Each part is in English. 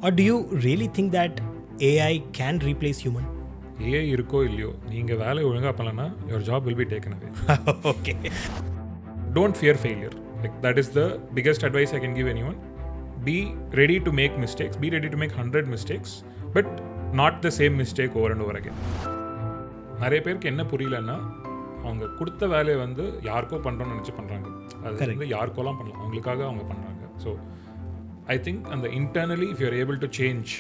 Or do you really think that AI can replace human? AI இருக்கோ இல்லையோ நீங்கள் வேலை ஒழுங்காக பண்ணலன்னா your job will be taken away. Okay. Don't fear failure. Like that is the biggest advice I can give anyone. Be ready to make mistakes. Be ready to make 100 mistakes, but not the same mistake over and over again. நிறைய பேருக்கு என்ன புரியலன்னா அவங்க கொடுத்த வேலையை வந்து யாருக்கோ பண்ணுறோன்னு நினச்சி பண்ணுறாங்க. அது வந்து யாருக்கோலாம் பண்ணலாம், அவங்களுக்காக அவங்க பண்ணுறாங்க. ஸோ ஐ திங்க் அந்த internally if you are able to change,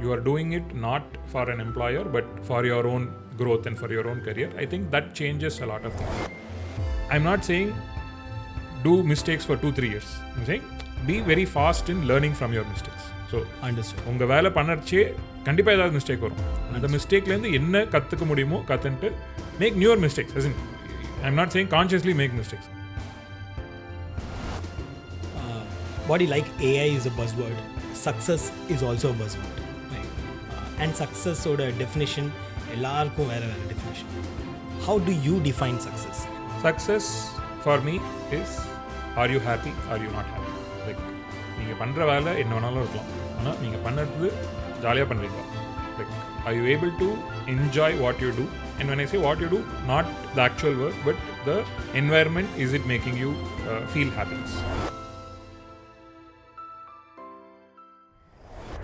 you are doing it not for an employer but for your own growth and for your own career, I think that changes a lot of things. I'm not saying do mistakes for 2-3 years. I'm saying be very fast in learning from your mistakes. So Understood. உங்க வேலை பண்ணறச்சே கண்டிப்பாக ஏதாவது mistake வரும். அந்த மிஸ்டேக்லேருந்து என்ன கற்றுக்க முடியுமோ கற்றுன்ட்டு make newer mistakes. as in I'm not saying consciously make mistakes. Body like AI is a buzzword. Success is also a buzzword. Right? And success oda definition ellarkum vera definition. How do you define success? Success for me is, are you happy, are you not happy? Like நீங்கள் பண்ணுற வேலை என்ன வேணாலும் இருக்கலாம், ஆனால் நீங்கள் பண்ணுறது ஜாலியாக பண்ணுறீங்களா? Like are you able to enjoy what you do? And when I say what you do, not the actual work but the environment, is it making you feel happiness?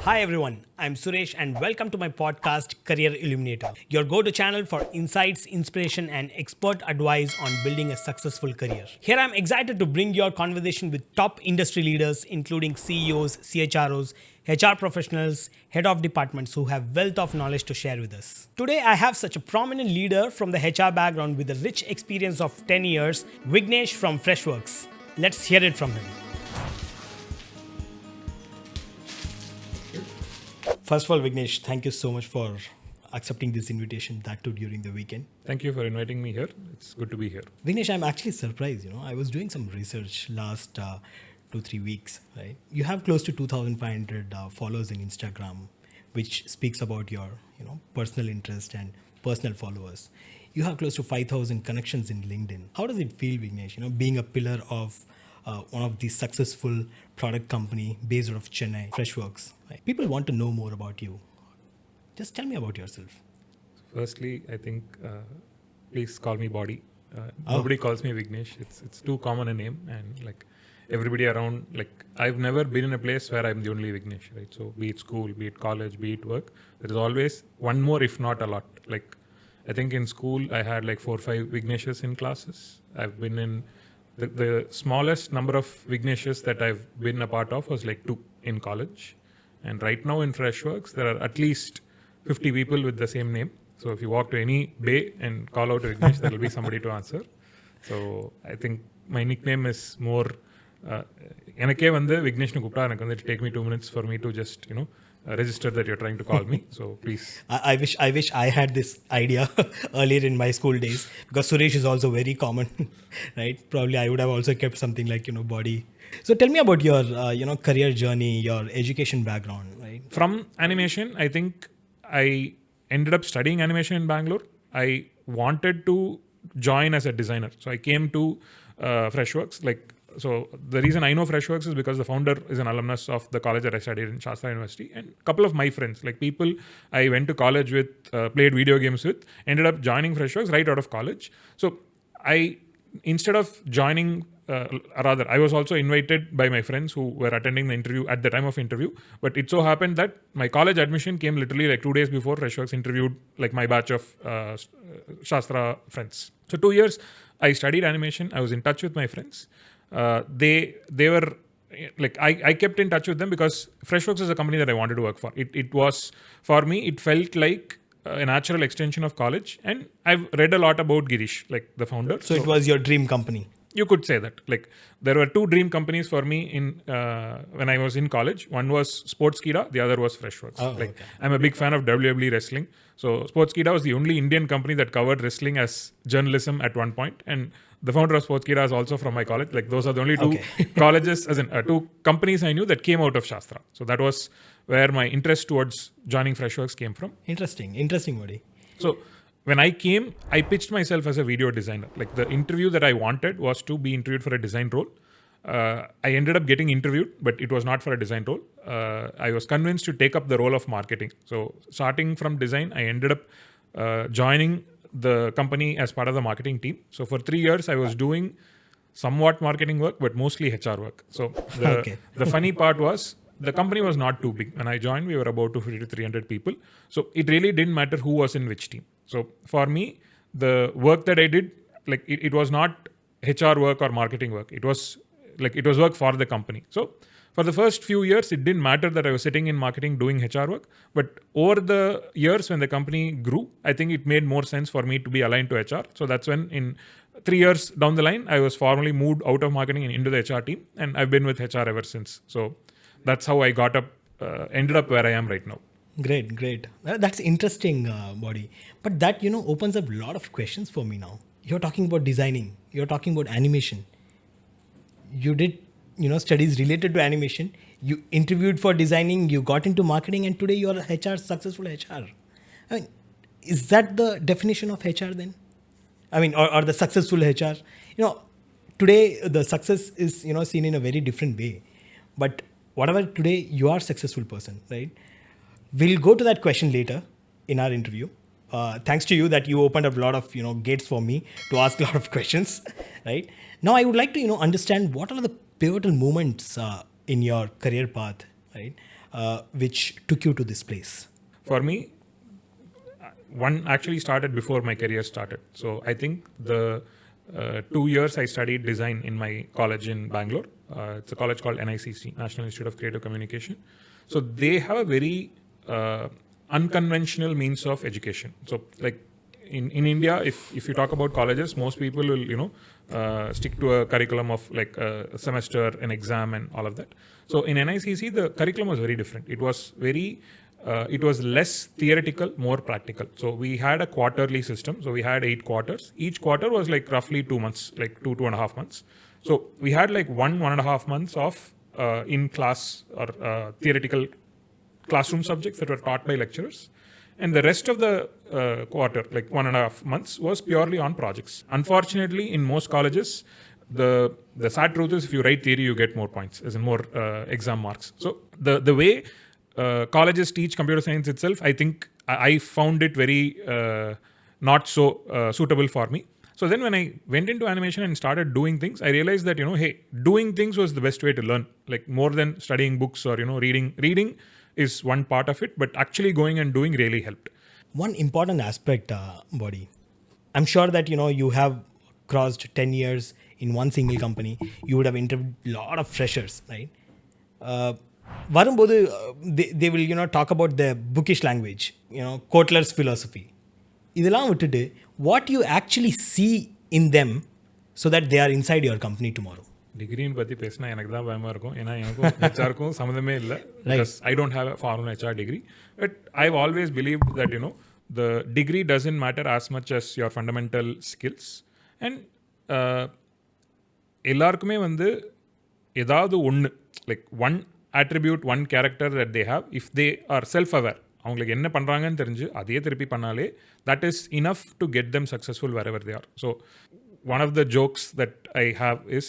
Hi everyone, I'm Suresh and welcome to my podcast Career Illuminator, your go-to channel for insights, inspiration and expert advice on building a successful career. Here I'm excited to bring your conversation with top industry leaders including CEOs, CHROs, HR professionals, head of departments who have wealth of knowledge to share with us. Today I have such a prominent leader from the HR background with a rich experience of 10 years, Vignesh from Freshworks. Let's hear it from him. First of all, Vignesh, thank you so much for accepting this invitation, that too during the weekend. Thank you for inviting me here. It's good to be here. Vignesh, I'm actually surprised. I was doing some research last 2-3 weeks. Right, you have close to 2,500 followers in Instagram, which speaks about your personal interest and personal followers. You have close to 5,000 connections in LinkedIn. How does it feel, Vignesh? Being a pillar of one of the successful product company based out of Chennai, Freshworks. Right? People want to know more about you. Just tell me about yourself. Firstly, I think please call me Body. Nobody calls me Vignesh. It's too common a name, and like everybody around, like I've never been in a place where I'm the only Vignesh, right? So be it school, be it college, be it work, there is always one more, if not a lot. Like I think in school I had like 4 or 5 Vigneshes in classes. I've been in the smallest number of Vigneshes that I've been a part of was like 2 in college. And right now in Freshworks, there are at least 50 people with the same name. So if you walk to any bay and call out Vignesh, there will be somebody to answer. So I think my nickname is more, எனக்கே வந்து விக்னேஷ்னு கூப்பிட்டா எனக்கு வந்து take me 2 minutes for me to just register that you're trying to call me. So please. I wish I had this idea earlier in my school days, because Suresh is also very common, right? Probably I would have also kept something like Body. So tell me about your career journey, your education background, right? From animation, I think I ended up studying animation in Bangalore. I wanted to join as a designer, so I came to Freshworks. So the reason I know Freshworks is because the founder is an alumnus of the college that I studied in, Shastra University, and a couple of my friends, like people I went to college with, played video games with, ended up joining Freshworks right out of college. So instead of joining, rather I was also invited by my friends who were attending the interview at the time of interview, but it so happened that my college admission came literally like 2 days before Freshworks interviewed like my batch of Shastra friends. So 2 years I studied animation. I was in touch with my friends. They were like, I kept in touch with them because Freshworks is a company that I wanted to work for. It was, for me, it felt like a natural extension of college, and I've read a lot about Girish, like the founder. So it was your dream company. You could say that. Like there were 2 dream companies for me in when I was in college. One was Sportskeeda, the other was Freshworks. Okay. I'm a big fan of WWE wrestling. So Sportskeeda was the only Indian company that covered wrestling as journalism at one point, and the founder of Sportskeeda is also from my college. Like those are the only 2 colleges, as in 2 companies I knew that came out of Shastra. So that was where my interest towards joining Freshworks came from. Interesting, buddy. So when I came, I pitched myself as a video designer. Like the interview that I wanted was to be interviewed for a design role. I ended up getting interviewed, but it was not for a design role. I was convinced to take up the role of marketing. So starting from design, I ended up joining the company as part of the marketing team. So for 3 years, I was doing somewhat marketing work, but mostly HR work. So the funny part was the company was not too big. When I joined, we were about 250 to 300 people. So it really didn't matter who was in which team. So for me, the work that I did, like it was not HR work or marketing work. It was work for the company. So for the first few years, it didn't matter that I was sitting in marketing doing HR work. But over the years, when the company grew, I think it made more sense for me to be aligned to HR. So that's when in 3 years down the line, I was formally moved out of marketing and into the HR team. And I've been with HR ever since. So that's how I ended up where I am right now. Great. That's interesting, Body. But that, opens up a lot of questions for me now. You're talking about designing. You're talking about animation. You did, studies related to animation. You interviewed for designing. You got into marketing, and today you're a successful HR. I mean, is that the definition of HR then? I mean, or the successful HR? Today the success is, seen in a very different way. But whatever today you are a successful person, right? We'll go to that question later in our interview. Thanks to you that you opened up a lot of gates for me to ask a lot of questions, right? Now I would like to understand what are the pivotal moments in your career path, right, which took you to this place. For me, one actually started before my career started. So I think the 2 years I studied design in my college in Bangalore. It's a college called NICC, National Institute of Creative Communication. So they have a very unconventional means of education. So like in India, if you talk about colleges, most people will stick to a curriculum of like a semester, an exam, and all of that. So in NICC, the curriculum was very different. It was less theoretical, more practical. So we had a quarterly system. So we had 8 quarters. Each quarter was like roughly 2 months, like 2.5 months. So we had like 1.5 months of in-class or theoretical classroom subjects that were taught by lecturers. And the rest of the quarter, like 1.5 months, was purely on projects. Unfortunately, in most colleges, the sad truth is if you write theory, you get more points, as in more exam marks. So the way colleges teach computer science itself, I think I found it very not so suitable for me. So then when I went into animation and started doing things, I realized that, hey, doing things was the best way to learn, like more than studying books or, reading. Reading is one part of it, but actually going and doing really helped. One important aspect, Body. I'm sure that, you have crossed 10 years in one single company. You would have interviewed a lot of freshers, right? Varumbodhu, they will, talk about the bookish language, Kotler's philosophy. இதெல்லாம் விட்டுட்டு what you actually see in them so that they are inside your company tomorrow. டிகிரின்னு பற்றி பேசினா எனக்கு தான் பயமாக இருக்கும். ஏன்னா எனக்கும் ஹெச்ஆருக்கும் சம்மந்தமே இல்லை. I don't have a formal HR degree. But I've always believed that, the degree doesn't matter as much as your fundamental skills. And எல்லாருக்குமே ஏதாவது ஒன்று, like one attribute, one character that they have, if they are self-aware, அவங்களுக்கு என்ன பண்ணுறாங்கன்னு தெரிஞ்சு அதையே திருப்பி பண்ணாலே that is enough to get them successful wherever they are. So one of the jokes that I have is,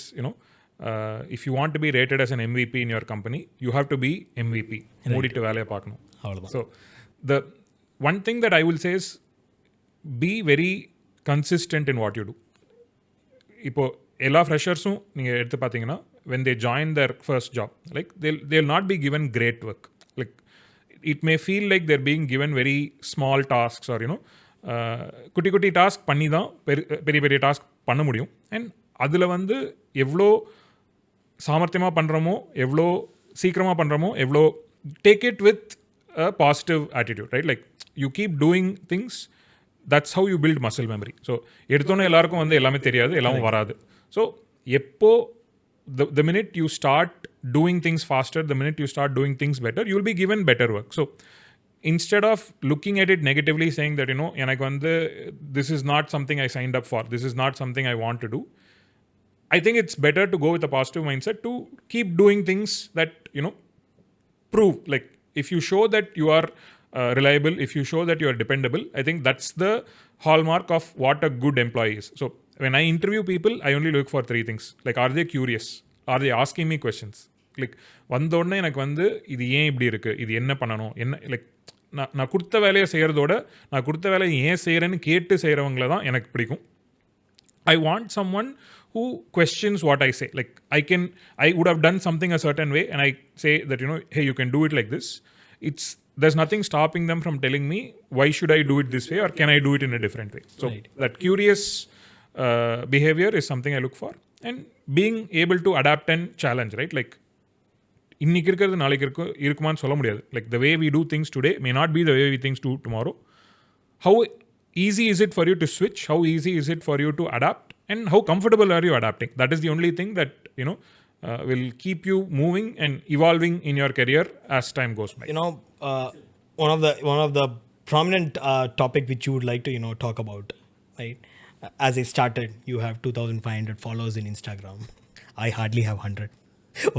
if you want to be rated as an MVP in your company, you have to be MVP. மூடிட்டு வேலையை பார்க்கணும். So the one thing that I will say is be very consistent in what you do. இப்போ எல்லா ஃப்ரெஷர்ஸும் நீங்கள் எடுத்து பார்த்தீங்கன்னா when they join their first job, like they'll not be given great work. Like it may feel like they're being given very small tasks or குட்டி குட்டி task பண்ணி தான் பெரிய பெரிய டாஸ்க் பண்ண முடியும். அண்ட் அதில் எவ்வளோ சாமர்த்தியமாக பண்ணுறோமோ, எவ்வளோ சீக்கிரமாக பண்ணுறோமோ, எவ்வளோ take it with a positive attitude, right? Like you keep doing things, that's how you build muscle memory. So எடுத்தோன்னே எல்லாருக்கும் எல்லாமே தெரியாது, எல்லாமும் வராது. ஸோ எப்போ the minute you start doing things faster, the minute you start doing things better, you'll be given better work. So instead of looking at it negatively, saying that, this is not something I signed up for, this is not something I want to do, I think it's better to go with a positive mindset to keep doing things that, prove, like if you show that you are reliable, if you show that you are dependable, I think that's the hallmark of what a good employee is. So when I interview people, I only look for 3 things. Like, are they curious? Are they asking me questions like வந்தோடனே எனக்கு வந்து இது ஏன் இப்படி இருக்குது, இது என்ன பண்ணணும், என்ன லைக் நான் கொடுத்த வேலையை செய்கிறதோட நான் கொடுத்த வேலையை ஏன் செய்கிறேன்னு கேட்டு செய்கிறவங்கள தான் எனக்கு பிடிக்கும். I want someone who questions what I say. Like I would have done something a certain way, and I say that, hey, you can do it like this. There's nothing stopping them from telling me why should I do it this way or can I do it in a different way. So Right. that curious behavior is something I look for, and being able to adapt and challenge. Right, like இன்னைக்கு இருக்கிறது நாளைக்கு இருக்குமான்னு சொல்ல முடியாது. Like the way we do things today may not be the way we things do tomorrow. How easy is it for you to switch? How easy is it for you to adapt? And how comfortable are you adapting? That is the only thing that will keep you moving and evolving in your career as time goes by. One of the prominent topic which you would like to talk about, right? As I started, you have 2,500 followers in Instagram. I hardly have 100.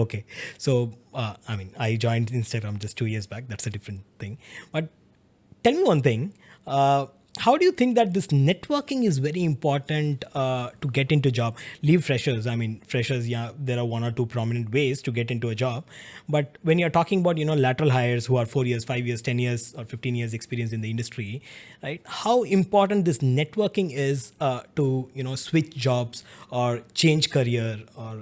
Okay, so I joined Instagram just 2 years back. That's a different thing. But tell me one thing. How do you think that this networking is very important to get into job? Leave freshers. Freshers, yeah, there are one or two prominent ways to get into a job. But when you're talking about, lateral hires who are 4 years, 5 years, 10 years or 15 years experience in the industry, right? How important this networking is to, switch jobs or change career or,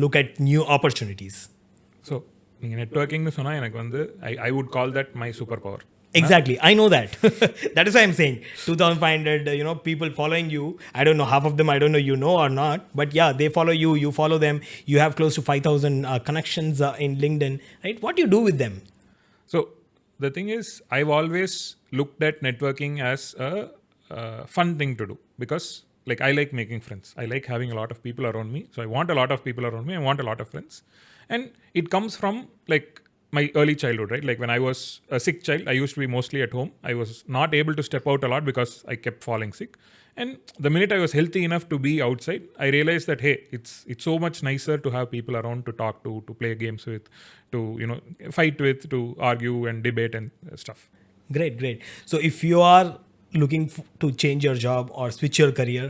look at new opportunities. So, networking சொன்னா எனக்கு வந்து I would call that my superpower. Exactly. I know that. That is why I'm saying 2,500, people following you. I don't know, half of them, I don't know or not. But yeah, they follow you. You follow them. You have close to 5,000 connections in LinkedIn, right? What do you do with them? So the thing is, I've always looked at networking as a fun thing to do because like I like making friends. I like having a lot of people around me. So I want a lot of people around me. I want a lot of friends. And it comes from like my early childhood, right? Like when I was a sick child, I used to be mostly at home. I was not able to step out a lot because I kept falling sick. And the minute I was healthy enough to be outside, I realized that, hey, it's so much nicer to have people around to talk to play games with, to, fight with, to argue and debate and stuff. Great. So if you are looking to change your job or switch your career,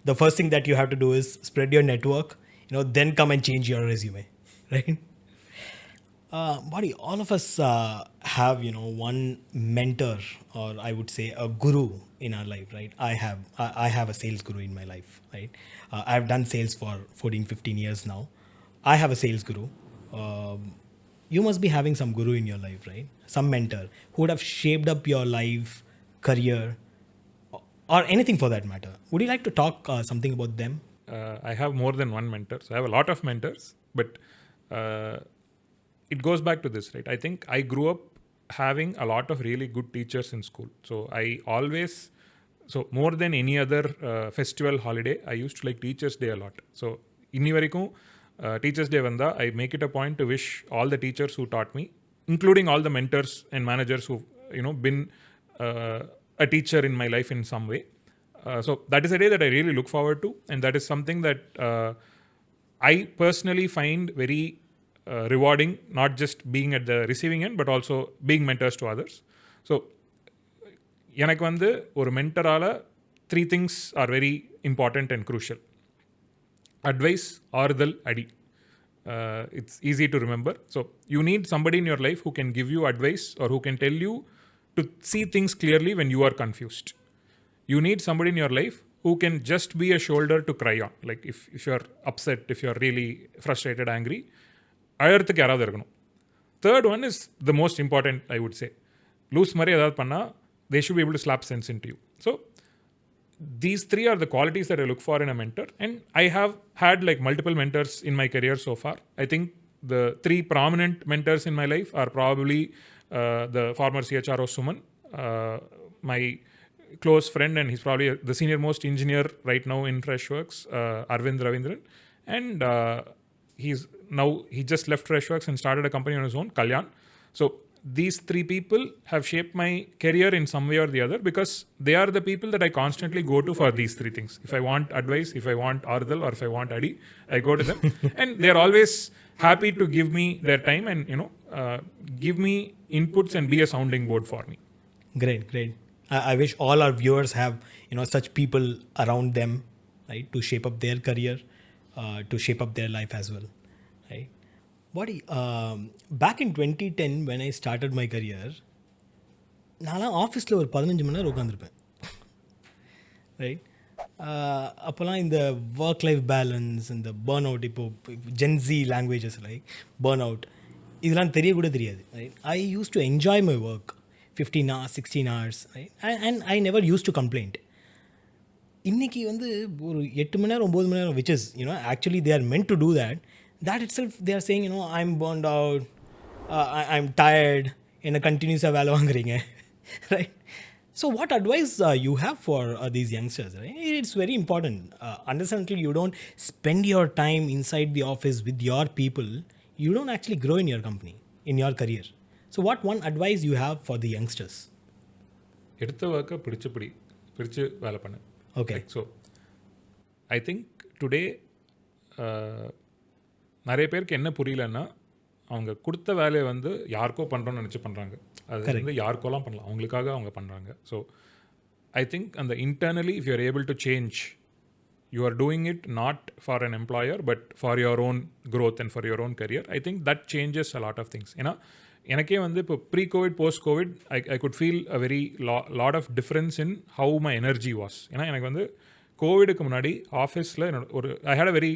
the first thing that you have to do is spread your network, then come and change your resume, right? Buddy, all of us have, one mentor or I would say a guru in our life, right? I have a sales guru in my life, right? I've done sales for 14, 15 years now. I have a sales guru. You must be having some guru in your life, right? Some mentor who would have shaped up your life, career, or anything for that matter. Would you like to talk something about them? I have more than one mentor. So I have a lot of mentors, but it goes back to this, right? I think I grew up having a lot of really good teachers in school. So more than any other festival holiday, I used to like Teachers Day a lot. So inni varaikum Teachers Day vanda, I make it a point to wish all the teachers who taught me, including all the mentors and managers who've been a teacher in my life in some way. So that is a day that I really look forward to, and that is something that I personally find very rewarding, not just being at the receiving end, but also being mentors to others. So, எனக்கு வந்து ஒரு மென்டரால 3 things are very important and crucial. Advice, ஆறுதல், அடி. It's easy to remember. So, you need somebody in your life who can give you advice or who can tell you to see things clearly when you are confused. You need somebody in your life who can just be a shoulder to cry on. Like if you're upset, if you're really frustrated, angry, அழறதுக்கு யாராவது இருக்கணும். Third one is the most important, I would say. Loose மாதிரி ஏதாவது பண்ணால் they should be able to slap sense into you. So these 3 are the qualities that I look for in a mentor, and I have had like multiple mentors in my career so far. I think the 3 prominent mentors in my life are probably the former CHRO Suman, my close friend, and he's probably the senior most engineer right now in Freshworks, Arvind Ravindran, and he just left Freshworks and started a company on his own, Kalyan. So these 3 people have shaped my career in some way or the other because they are the people that I constantly go to for these 3 things. If I want advice, if I want Ardal, or if I want Adi, I go to them. And they are always happy to give me their time and, give me inputs and be a sounding board for me. Great. I wish all our viewers have, such people around them, right, to shape up their career. to shape up their life as well, right? Back in 2010 when I started my career, நான்லாம் ஆஃபீஸில் ஒரு 15 மணி நேரம் உட்காந்துருப்பேன், right? அப்போல்லாம் இந்த work life balance, இந்த burn out, இப்போது Gen Z languages like burn out, இதெல்லாம் தெரியக்கூட தெரியாது, right? I use to enjoy my work 15 hours 16 hours, right? And I never use to complaint. இன்றைக்கி வந்து ஒரு 8 மணி நேரம் 9 மணி நேரம், which is, actually they are meant to do that. That itself they are saying, I'm burned out, I'm tired, என்னை கண்டினியூஸாக வேலை வாங்குறீங்க, right? So what advice you have for these youngsters, right? It's very important. Understand, until you don't spend your time inside the office with your people, you don't actually grow in your company, in your career. So what one advice you have for the youngsters? எடுத்த ஒர்க்கை பிரித்து வேலை பண்ணு. Okay. So I think today நிறைய பேருக்கு என்ன புரியலன்னா, அவங்க கொடுத்த வேலையை வந்து யாருக்கோ பண்ணுறோன்னு நினச்சி பண்ணுறாங்க. அது வந்து யாருக்கோலாம் பண்ணலாம், அவங்களுக்காக அவங்க பண்ணுறாங்க. ஸோ ஐ திங்க் அந்த internally if you're able to change, you are doing it not for an employer but for your own growth and for your own career. I think that changes a lot of things. ஏன்னா எனக்கே வந்து இப்போ pre covid post covid I could feel a very lot of difference in how my energy was. ஏன்னா எனக்கு வந்து கோவிடுக்கு முன்னாடி ஆஃபீஸில் என்னோட I had a very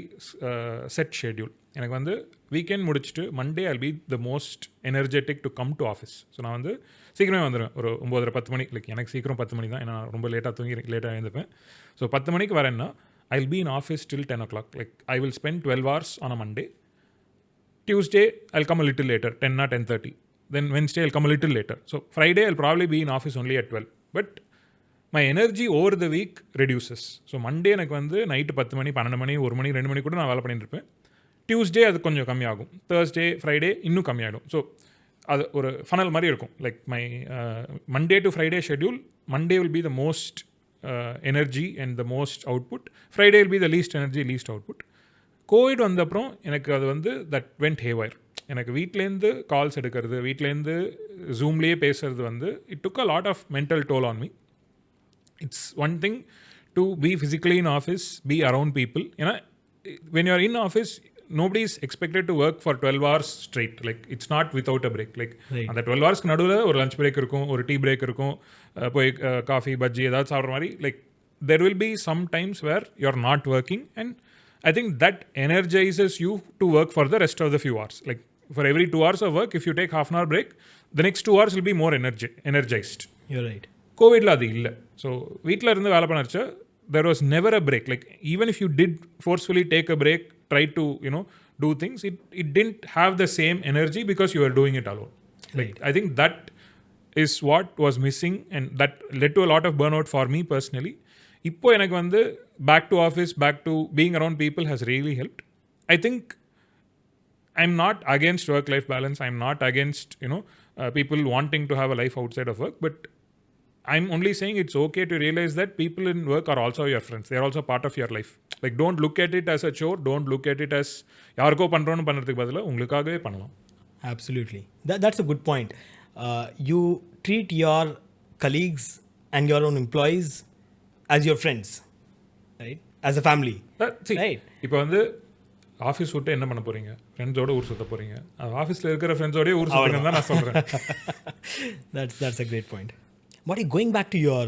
set schedule. எனக்கு வந்து வீக்கெண்ட் முடிச்சுட்டு Monday I'll be the most energetic to come to office. So நான் வந்து சீக்கிரமே வந்துடுவேன், ஒரு 9:30 10 மணி. லைக் எனக்கு சீக்கிரம் 10 மணி தான், ஏன்னா ரொம்ப லேட்டாக எழுந்துப்பேன். ஸோ 10 மணிக்கு வரேன்னா I will be in office till 10 o'clock. Like I will spend 12 hours on a Monday. Tuesday I'll come a little later, 10 or 10:30. Then Wednesday I'll come a little later. So Friday I'll probably be in office only at 12. But my energy over the week reduces. So Monday எனக்கு வந்து night 10 மணி 12 மணி 1 மணி 2 மணி கூட நான் வேலை பண்ணிட்டு இருப்பேன். Tuesday அது கொஞ்சம் கம்மியாகும், தேர்ஸ்டே ஃப்ரைடே இன்னும் கம்மியாகிடும். ஸோ அது ஒரு ஃபனல் மாதிரி இருக்கும். Like my Monday to Friday schedule, Monday will be the most energy and the most output, Friday will be the least energy least output. Covid வந்த அப்புறம் எனக்கு அது வந்து தட் வெண்ட் ஹேவயர். எனக்கு வீட்டிலேருந்து கால்ஸ் எடுக்கிறது, வீட்டிலேருந்து ஜூம்லேயே பேசுறது வந்து it took a lot of mental toll on me. It's one thing to be physically in office, be around people. ஏன்னா when you are in office, nobody is expected to work for 12 hours straight. Like it's not without a break. Like அந்த 12 hours நடுவில் ஒரு lunch break இருக்கும், ஒரு tea break இருக்கும், போய் coffee bajji ஏதாவது சாப்பிட்ற மாதிரி. Like there will be some times where you are not working, and I think that energizes you to work for the rest of the few hours. Like for every 2 hours of work, if you take half an hour break, the next 2 hours will be more energized. You're right. கோவிட்ல அது இல்லை. So வீட்டில் இருந்து வேலை பண்ணச்சா there was never a break. Like even if you did forcefully take a break, try to do things, it didn't have the same energy because you were doing it alone. Like I think that is what was missing, and that led to a lot of burnout for me personally. இப்போ எனக்கு வந்து back to office, back to being around people has really helped. I think I'm not against work-life balance. I'm not against people wanting to have a life outside of work, but I'm only saying it's okay to realize that people in work are also your friends. They're also part of your life. Like don't look at it as a chore. Don't look at it as யாருக்கோ பண்ணுறோன்னு பண்ணுறதுக்கு பதிலாக உங்களுக்காகவே பண்ணலாம். Absolutely. That's a good point. You treat your colleagues and your own employees as your friends, right? As a family. Right. இப்போ வந்து office விட்டு என்ன பண்ண போகிறீங்க? ஃப்ரெண்ட்ஸோட ஊர் சுற்ற போகிறீங்க. ஆஃபீஸில் இருக்கிற ஃப்ரெண்ட்ஸோடய ஊர் சுற்றுங்கன்னு தான் நான் சொல்கிறேன். That's a great point. Marty, going back to your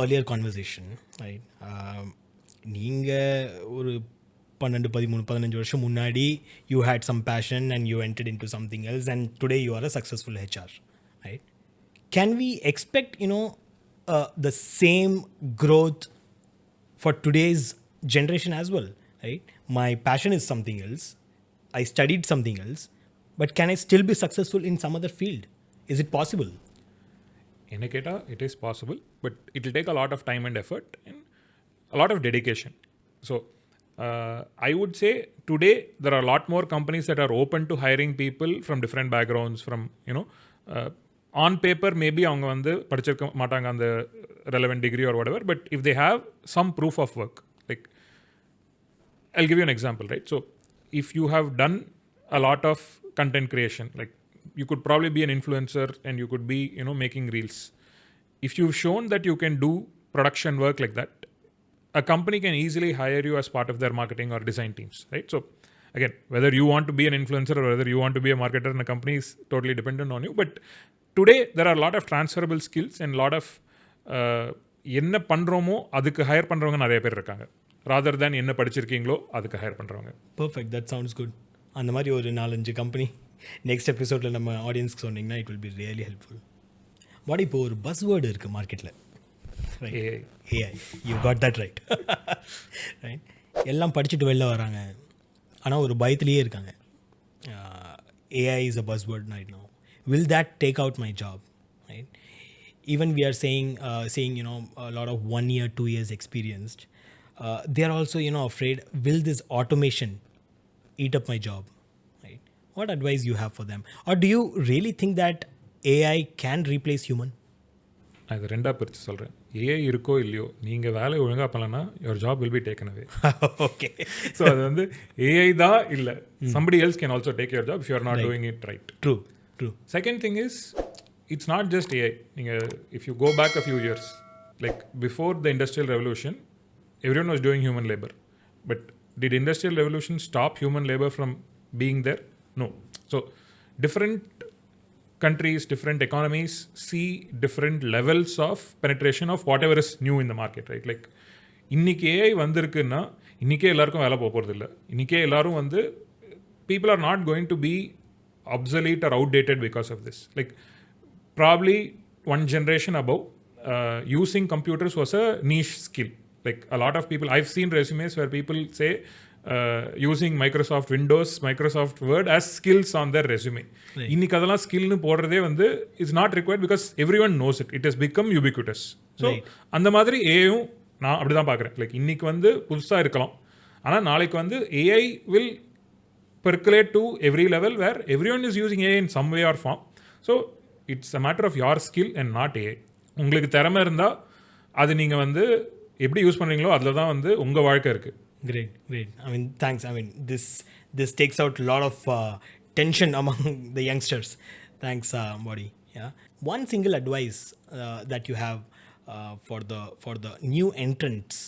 earlier conversation, right? நீங்கள் ஒரு 12 13 15 வருஷம் முன்னாடி you had some passion and you entered into something else, and today you are a successful HR, right? Can we expect the same growth for today's generation as well, right? My passion is something else, I studied something else, but can I still be successful in some other field? Is it possible? என்ன கேட்டால் it is possible, but it will take a lot of time and effort and a lot of dedication. So I would say today there are lot more companies that are open to hiring people from different backgrounds, from on paper maybe அவங்க வந்து படிச்சிருக்க மாட்டாங்க அந்த relevant degree or whatever, but if they have some proof of work, like I'll give you an example, right? So if you have done a lot of content creation, like you could probably be an influencer and you could be making reels. If you've shown that you can do production work like that, a company can easily hire you as part of their marketing or design teams, right? So again, whether you want to be an influencer or whether you want to be a marketer in a company is totally dependent on you. But today there are a lot of transferable skills and lot of என்ன பண்ணுறோமோ அதுக்கு higher பண்ணுறவங்க நிறைய பேர் இருக்காங்க, rather than என்ன படிச்சிருக்கீங்களோ அதுக்கு higher பண்ணுறவங்க. Perfect, that sounds good. அந்த மாதிரி ஒரு 4-5 கம்பெனி நெக்ஸ்ட் எபிசோடில் நம்ம ஆடியன்ஸ்க்கு சொன்னீங்கன்னா it will be really helpful. But இப்போ ஒரு பஸ் வேர்டு இருக்குது மார்க்கெட்டில், AI. You got that right. Right, எல்லாம் படிச்சுட்டு வெளில வராங்க, ஆனால் ஒரு பயத்துலேயே இருக்காங்க. AI is a buzz word right now. Will that take out my job? Right, even we are saying a lot of 1 year 2 years experienced, they are also afraid, will this automation eat up my job? Right, what advice you have for them? Or do you really think that AI can replace human? அது ரெண்டாக பிரித்து சொல்கிறேன். AI இருக்கோ இல்லையோ, நீங்கள் வேலை ஒழுங்காக பண்ணலன்னா your job will be taken away. Okay. So அது வந்து ஏஐ தான் இல்லை, somebody else can also take your job if you are not doing it right. True. Second thing is, it's not just AI. If you go back a few years, like before the Industrial Revolution, everyone was doing human labor. But did Industrial Revolution stop human labor from being there? No. So different countries, different economies see different levels of penetration of whatever is new in the market, right? Like இன்னைக்கு AI வந்திருக்குன்னா இன்றைக்கே எல்லாருக்கும் வேலை போகிறது இல்லை. இன்றைக்கே எல்லாரும் வந்து people are not going to be obsolete or outdated because of this. Like probably one generation above, using computers was a niche skill. Like a lot of people, I've seen resumes where people say using Microsoft Windows, Microsoft Word as skills on their resume. இன்னைக்கு அதெல்லாம் ஸ்கில்னு போடுறதே வந்து it's not required because everyone knows it. It has become ubiquitous. So அந்த மாதிரி ஏஐயும் நான் அப்படி தான் பார்க்குறேன். லைக் இன்னைக்கு வந்து புதுசாக இருக்கலாம், ஆனால் நாளைக்கு வந்து AI will percolate to every level where everyone is using AI in some way or form. So it's a matter of your skill and not AI. உங்களுக்கு திறமை இருந்தால் அது நீங்கள் வந்து எப்படி யூஸ் பண்ணுறீங்களோ அதில் தான் வந்து உங்கள் வாழ்க்கை இருக்குது. Great. I mean, thanks. I mean, this takes out a lot of tension among the youngsters. Thanks, Modi. Yeah. One single advice that you have for the new entrants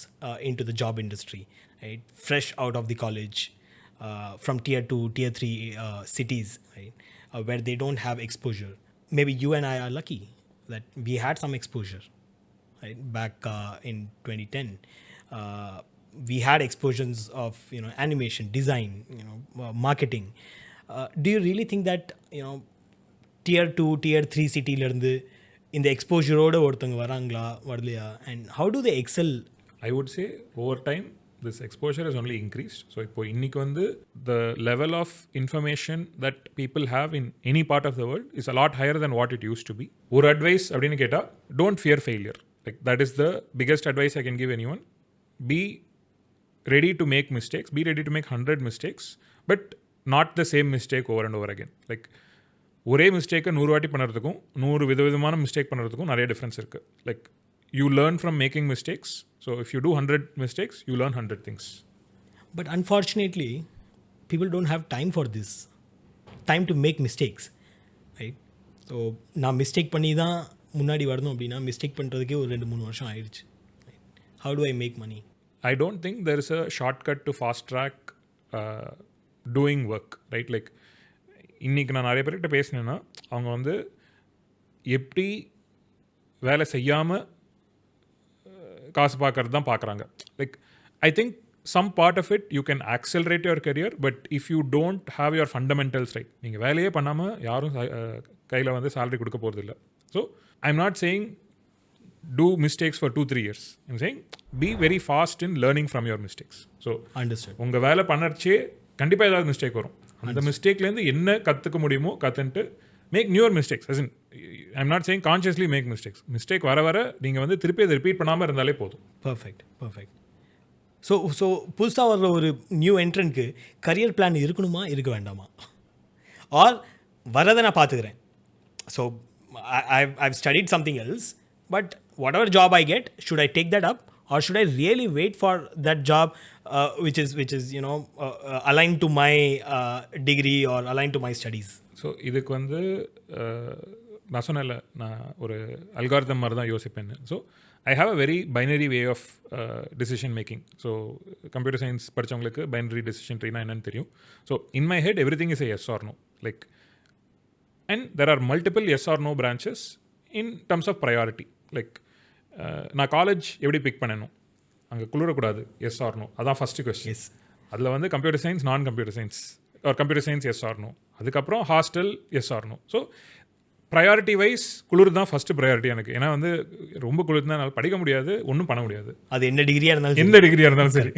into the job industry, right? Fresh out of the college, from tier 2, tier 3 cities, right? Where they don't have exposure. Maybe you and I are lucky that we had some exposure, right? Back in 2010, we had exposures of animation, design, marketing. Do you really think that tier 2, tier 3 city la irundhu இந்த எக்ஸ்போஜரோட ஒருத்தவங்க வராங்களா வரலையா, and how do they excel? I would say over time this exposure has only increased. So இப்போ இன்னைக்கு வந்து the level of information that people have in any part of the world is a lot higher than what it used to be. ஒரு advice அப்படின்னு கேட்டால், don't fear failure. Like that is the biggest advice I can give anyone. Be ready to make mistakes. Be ready to make 100 mistakes, but not the same mistake over and over again. Like ஒரே மிஸ்டேக்கை 100 வாட்டி பண்ணுறதுக்கும் 100 விதவிதமான mistake பண்ணுறதுக்கும் நிறைய difference இருக்குது. Like you learn from making mistakes. So if you do 100 mistakes, you learn 100 things. But unfortunately, people don't have time for this. Time to make mistakes, right? So நான் mistake பண்ணி தான் முன்னாடி வரணும் அப்படின்னா mistake பண்ணுறதுக்கே ஒரு 2-3 வருஷம் ஆயிடுச்சு. How do I make money? I don't think there is a shortcut to fast track doing work, right? Like இன்றைக்கி நான் நிறைய பேர்கிட்ட பேசினேன்னா அவங்க வந்து எப்படி வேலை செய்யாமல் காசு பார்க்கறது தான் பார்க்குறாங்க. Like I think some part of it you can accelerate your career, but if you don't have your fundamentals right, நீங்கள் வேலையே பண்ணாமல் யாரும் கையில் வந்து சேலரி கொடுக்க போகிறதில்ல. So I am not saying do mistakes for 2-3 years. I'm saying be very fast in learning from your mistakes. So understood. உங்கள் வேலை பண்ணறச்சே கண்டிப்பாக ஏதாவது மிஸ்டேக் வரும். அந்த மிஸ்டேக்லேருந்து என்ன கற்றுக்க முடியுமோ கற்றுன்ட்டு make newer mistakes. As in I am not saying consciously make mistakes. Mistake வர வர நீங்கள் வந்து திருப்பி அதை ரிப்பீட் பண்ணாமல் இருந்தாலே போதும். பர்ஃபெக்ட். ஸோ புதுசாக வர்ற ஒரு நியூ என்ட்ரன்ட்க்கு கரியர் பிளான் இருக்கணுமா இருக்க வேண்டாமா? ஆர் வரதை நான் பார்த்துக்கிறேன். So I've studied something else, but whatever job I get, should I take that up or should I really wait for that job which is aligned to my degree or aligned to my studies? So இதுக்கு வந்து நான் சொன்னேன்ல நான் ஒரு algorithm மாதிரி தான் யோசிப்பேன்னு. So I have a very binary way of decision making. So computer science படித்தவங்களுக்கு பைனரி டிசிஷன் ட்ரீனா என்னன்னு தெரியும். So in my head everything is a yes or no. Like and there are multiple yes or no branches in terms of priority. Like நான் college எப்படி pick பண்ணணும், அங்கே குளிரக்கூடாது, yes or no, அதான் first question. அதில் வந்து computer science, நான் computer science, ஒரு computer science yes or no, அதுக்கப்புறம் hostel yes or no. So priority wise குளிர் தான் ஃபஸ்ட்டு ப்ரையாரிட்டி எனக்கு. ஏன்னா வந்து ரொம்ப குளிர் தான் என்னால் படிக்க முடியாது, ஒன்றும் பண்ண முடியாது, அது என்ன டிகிரியாக இருந்தாலும் எந்த டிகிரியாக இருந்தாலும் சரி.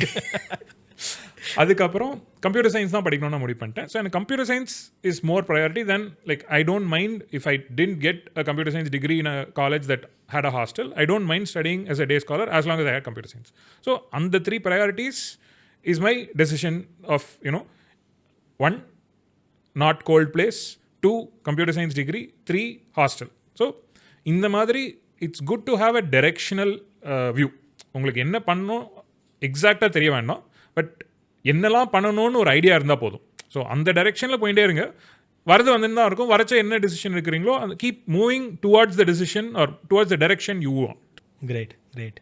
அதுக்கப்புறம் கம்ப்யூட்டர் சயின்ஸ் தான் படிக்கணும்னு முடிவு பண்ணிட்டேன். ஸோ எனக்கு computer science is more priority then like I don't mind if I didn't get a computer science degree in a college that had a hostel. I don't mind studying as a day scholar as long as I had computer science. So on the 3 priorities is my decision of, you know, 1, not cold place, 2, computer science degree, 3, hostel. So in the madri it's good to have a directional view. உங்களுக்கு என்ன பண்ணணும் எக்ஸாக்டாக தெரிய வேண்டாம், but என்னெல்லாம் பண்ணணும்னு ஒரு idea இருந்தால் போதும். ஸோ அந்த டைரெக்ஷனில் போயிட்டே இருங்க. வரது வந்துன்னு தான் இருக்கும். வரச்ச என்ன டிசிஷன் இருக்கிறீங்களோ அந்த keep moving towards the decision or towards the direction you want. Great, great.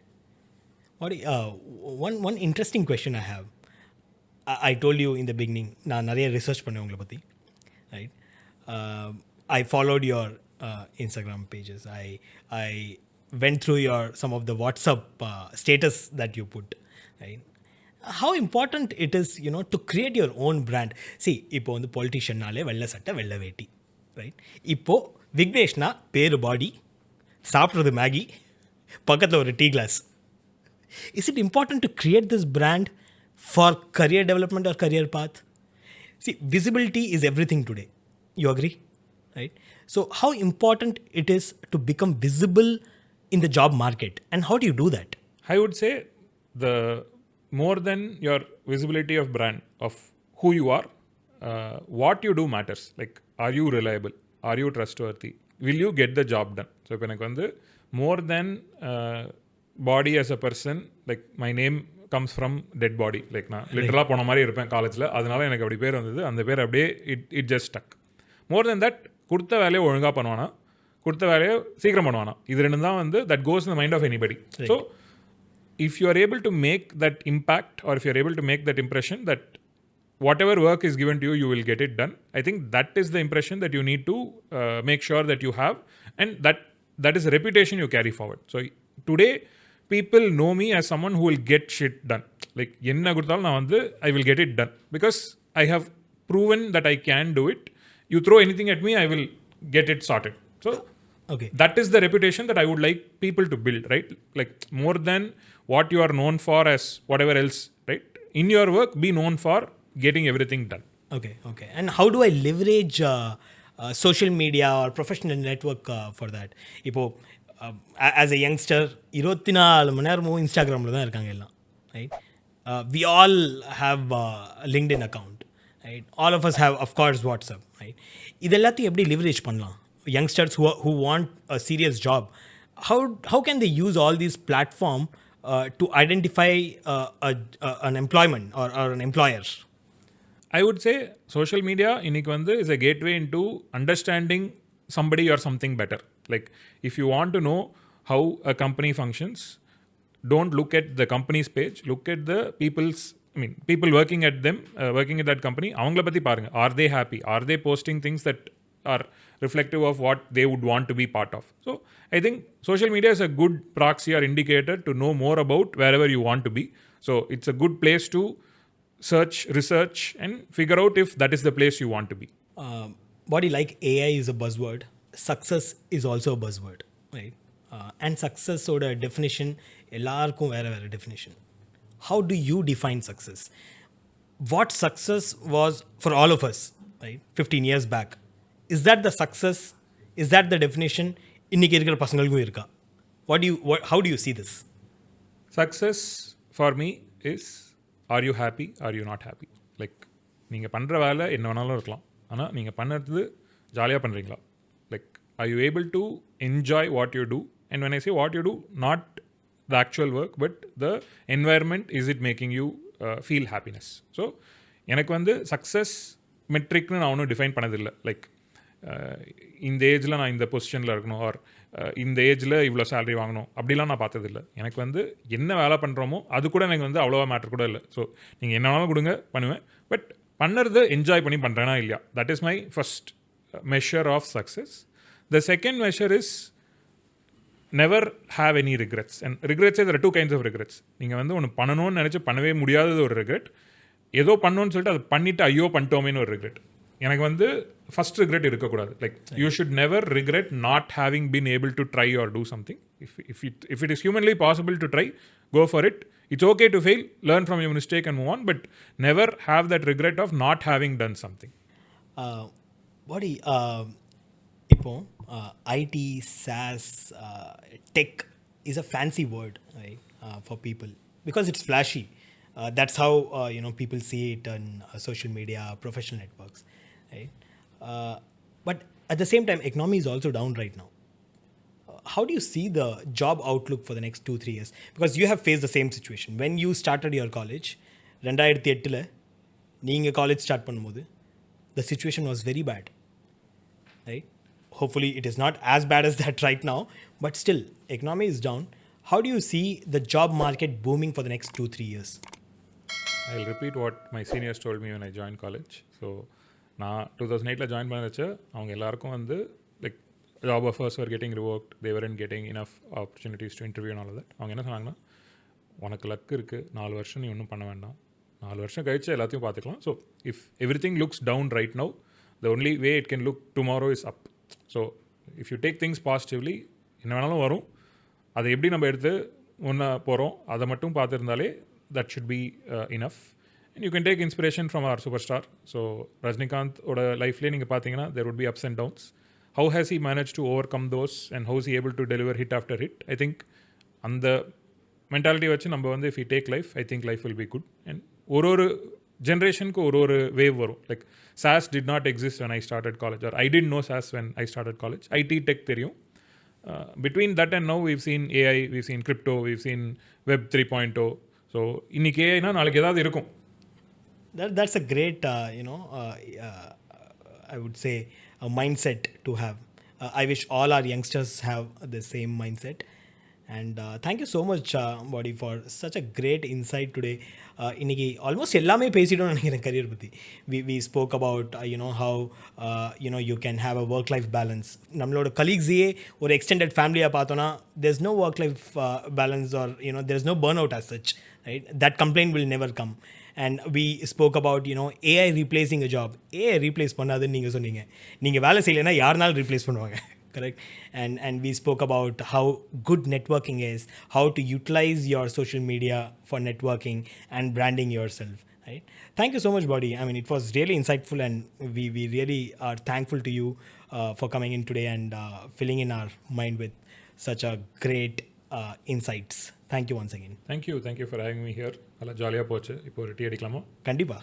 One interesting question I have. I told you in the beginning, நான் நிறைய ரிசர்ச் பண்ணேன் உங்களை பற்றி, right? I followed your Instagram pages. I went through some of the WhatsApp status that you put, right? How important it is, you know, to create your own brand. See, இப்போ வந்து பொலிட்டிஷியன்னாலே வெள்ளை சட்டை வெள்ளை வேட்டி, right? இப்போது விக்னேஷ்னா பேரு பாடி, சாப்பிட்றது Maggi, பக்கத்தில் ஒரு tea glass. Is it important to create this brand for career development or career path? See, visibility is everything today. You agree? Right? So how important it is to become visible in the job market, and how do you do that? I would say the more than your visibility of brand, of who you are, what you do matters. Like, are you reliable? Are you trustworthy? Will you get the job done? So இப்போ எனக்கு வந்து more than body as a person, like my name comes from dead body. Like நான் லிட்டரலாக போன மாதிரி இருப்பேன் காலேஜில், அதனால எனக்கு அப்படி பேர் வந்தது. அந்த பேர் அப்படியே it just stuck. More then that, கொடுத்த வேலையை ஒழுங்காக பண்ணுவானா, கொடுத்த வேலையை சீக்கிரம் பண்ணுவானா, இது ரெண்டு தான் வந்து that goes in the mind of anybody. So if you are able to make that impact, or if you are able to make that impression that whatever work is given to you, you will get it done, I think that is the impression that you need to make sure that you have, and that is a reputation you carry forward. So today people know me as someone who will get shit done. Like enna kuduthalum na vandu I will get it done because I have proven that I can do it. You throw anything at me, I will get it sorted. So okay, that is the reputation that I would like people to build, right? Like more than what you are known for as whatever else, right? In your work, be known for getting everything done. Okay. And how do I leverage social media or professional network for that? இப்போ as a youngster 24 மணி நேரமும் இன்ஸ்டாகிராமில் தான் இருக்காங்க எல்லாம், right? We all have a LinkedIn account, right? All of us have, of course, WhatsApp, right? இது எல்லாத்தையும் எப்படி leverage பண்ணலாம்? Youngsters who want a serious job, how can they use all these platform to identify an employment or an employer? I would say social media இன்னைக்கு வந்து is a gateway into understanding somebody or something better. Like if you want to know how a company functions, don't look at the company's page, look at the people working at them, working at that company. அவங்கள பற்றி பாருங்க. Are they happy? Are they posting things that are reflective of what they would want to be part of? So I think social media is a good proxy or indicator to know more about wherever you want to be. So it's a good place to search, research, and figure out if that is the place you want to be. Body like AI is a buzzword, success is also a buzzword, right? And success oda definition ellarkum vera definition. How do you define success? What success was for all of us, right, 15 years back? Is that the success? Is that the definition? இன்னைக்கு இருக்கிற பசங்களுக்கும் இருக்கா? How do you see this? Success for me is, are you happy? Are you not happy? Like நீங்கள் பண்ணுற வேலை என்ன வேணாலும் இருக்கலாம், ஆனால் நீங்கள் பண்ணுறது ஜாலியாக பண்ணுறீங்களா? Like are you able to enjoy what you do? And when I say what you do, not the actual work, but the environment, is it making you feel happiness? So எனக்கு வந்து சக்ஸஸ் மெட்ரிக்னு நான் ஒன்றும் define பண்ணதில்லை. Like இந்த ஏஜில் நான் இந்த பொசிஷனில் இருக்கணும் ஆர் இந்த ஏஜில் இவ்வளோ சேலரி வாங்கணும் அப்படிலாம் நான் பார்த்ததில்ல. எனக்கு வந்து என்ன வேலை பண்ணுறோமோ அது கூட எனக்கு வந்து அவ்வளோவா மேட்டர் கூட இல்லை. ஸோ நீங்கள் என்ன வேணாலும் கொடுங்க பண்ணுவேன், பட் பண்ணுறதை என்ஜாய் பண்ணி பண்ணுறேனா இல்லையா, that is my first measure of success. The second measure is never have any regrets. And regrets, there are two kinds of regrets. நீங்கள் வந்து ஒன்று பண்ணணும்னு நினச்சி பண்ணவே முடியாதது ஒரு regret, ஏதோ பண்ணணும்னு சொல்லிட்டு அதை பண்ணிவிட்டு ஐயோ பண்ணிட்டோமேன்னு ஒரு regret. எனக்கு வந்து ஃபஸ்ட் ரிக்ரெட் இருக்கக்கூடாது. Like you should never regret not having been able to try or do something. If it is humanly possible to try, go for it. It's okay to fail, learn from your mistake and move on, but never have that regret of not having done something. பாடி இப்போ IT SaaS tech is a fancy word, right, for people because it's flashy. That's how people see it on social media, professional networks, right? But at the same time, economy is also down right now. How do you see the job outlook for the next 2-3 years? Because you have faced the same situation when you started your college. 2008 நீங்க college start பண்ணும்போது the situation was very bad, right? Hopefully it is not as bad as that right now, but still economy is down. How do you see the job market booming for the next 2-3 years? I'll repeat what my seniors told me when I joined college. So நான் 2008 join பண்ண வச்ச அவங்க எல்லாருக்கும் வந்து like job offers were getting revoked, they weren't getting enough opportunities to interview and all of that. அவங்க என்ன சொன்னாங்கன்னா, உனக்கு லக் இருக்குது, 4 வருஷம் நீ ஒன்றும் பண்ண வேண்டாம், 4 வருஷம் கழிச்சு எல்லாத்தையும் பார்த்துக்கலாம். So if everything looks down right now, the only way it can look tomorrow is up. So if you take things positively, என்ன வேணாலும் வரும், அதை எப்படி நம்ம எடுத்து ஒன்று போகிறோம் அதை மட்டும் பார்த்துருந்தாலே that should be enough. And you can take inspiration from our superstar. So Rajnikant ஓட லைஃப்லேயே நீங்கள் பார்த்தீங்கன்னா there would be ups and downs. How has he managed to overcome those and how is he able to deliver hit after hit? I think அந்த mentality வச்சு நம்ம வந்து if we take life, I think life will be good. And ஒரு ஜென்ரேஷனுக்கு ஒரு wave வரும். Like SaaS did not exist when I started college, or I didn't know SaaS when I started college. IT tech தெரியும். Between that and now we've seen AI, we've seen crypto, we've seen Web 3.0. So இன்றைக்கி ஏஐனா நாளைக்கு ஏதாவது இருக்கும். That's a great, I would say, a mindset to have. I wish all our youngsters have the same mindset. And thank you so much, Body, for such a great insight today. இன்னைக்கு almost எல்லாமே பேசிட்டோம்னு நினைக்கிறேன் career பற்றி. we spoke about how you can have a work life balance. நம்மளோட கலீக்ஸையே ஒரு extended ஃபேமிலியாக பார்த்தோன்னா there's no work life balance, or there's no burnout as such, right? That complaint will never come. And we spoke about AI replacing a job. AI replace பண்ணாதுன்னு நீங்கள் சொன்னீங்க. நீங்கள் வேலை செய்யலைன்னா யாருனாலும் ரீப்ளேஸ் பண்ணுவாங்க, correct? And we spoke about how good networking is, how to utilize your social media for networking and branding yourself, right? Thank you so much, Body. I mean, it was really insightful, and we really are thankful to you for coming in today and filling in our mind with such a great insights. Thank you once again. Thank you for having me here. நல்லா ஜாலியாக போச்சு. இப்போ ஒரு tea அடிக்கலாமா? கண்டிப்பாக.